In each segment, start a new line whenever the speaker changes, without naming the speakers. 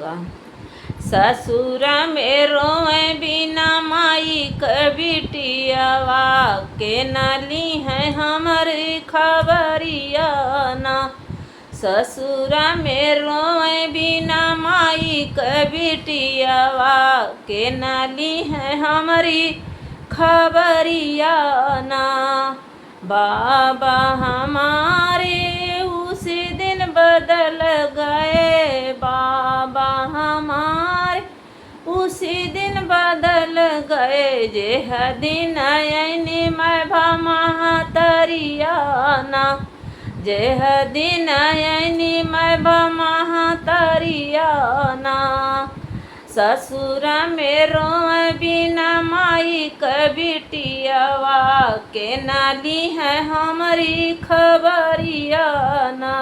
ससुर में रोए बिना माई कबिटियावा के नाली है हमारी खबरिया ना। ससुर में रोए बिना माई कबिटियावा के नाली है हमारी खबरिया ना। बाबा हमारे उसी दिन बदल गए, बाबा हमारे उसी दिन बदल गए। जेह दिन आयनी मैं भमहतरिया ना, जेह दिन आयनी मैं भमहतरिया ना। ससुर में रोए बिना माई कबिटियावा के नाली है हमारी खबरिया ना।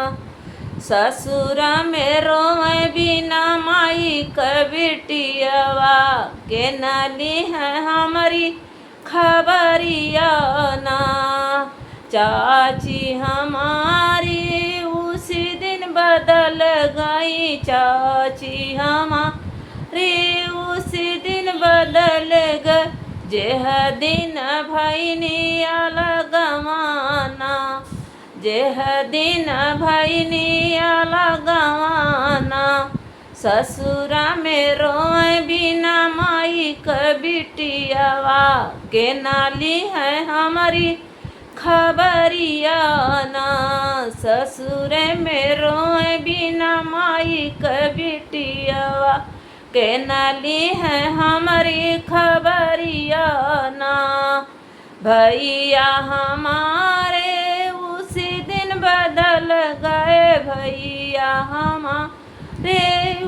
ससुर में रोए बिना माई कबिटियावा के नाली है हमारी खबरिया ना। चाची हमारी उसी दिन बदल गई, चाची हमारी उसी दिन बदल गए। जेह दिन भैनी अलगवाना, जेह दिन भैनी अलगवाना। ससुर में रोए बिना माई कबिटियावा के नाली है हमारी खबरिया ना। ससुर में रोए बिना माई कबिटियावा के नाली है हमारी खबरिया ना। भैया हमारे उसी दिन बदल गए, भैया हमारे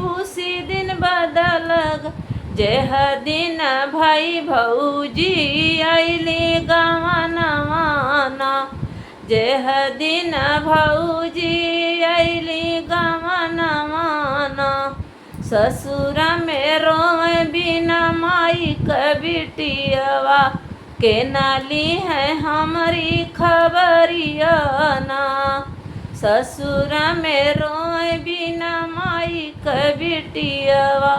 उसी दिन बदल गए। जेह दिन भाई भौजी अली गवनवाना, जेह दिन भौजी अली गवनवाना। ससुर में रोए बिना माई कबिटियावा के नाली है हमारी खबरिया ना। ससुर में रोए बिना माई कबिटियावा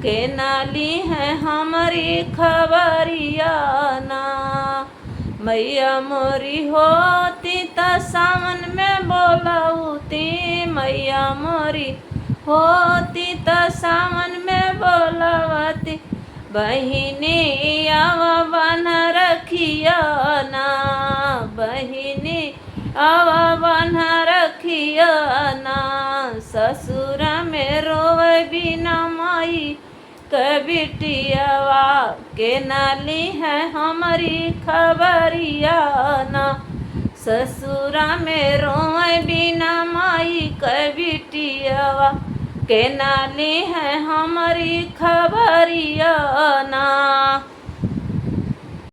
के नाली है हमारी खबरिया ना। मैया मोरी होती त सावन में बोलाऊती, मैया मोरी होती त सावन में बोलावती। बहिनी आव बन रखिया ना, बहिनी आव बन रखिया ना। ससुर में रोए बिना माई कबिटियावा के नाली है हमारी खबरिया ना। ससुर में रोए बिना माई कबिटियावा के नाली है हमारी खबरिया ना।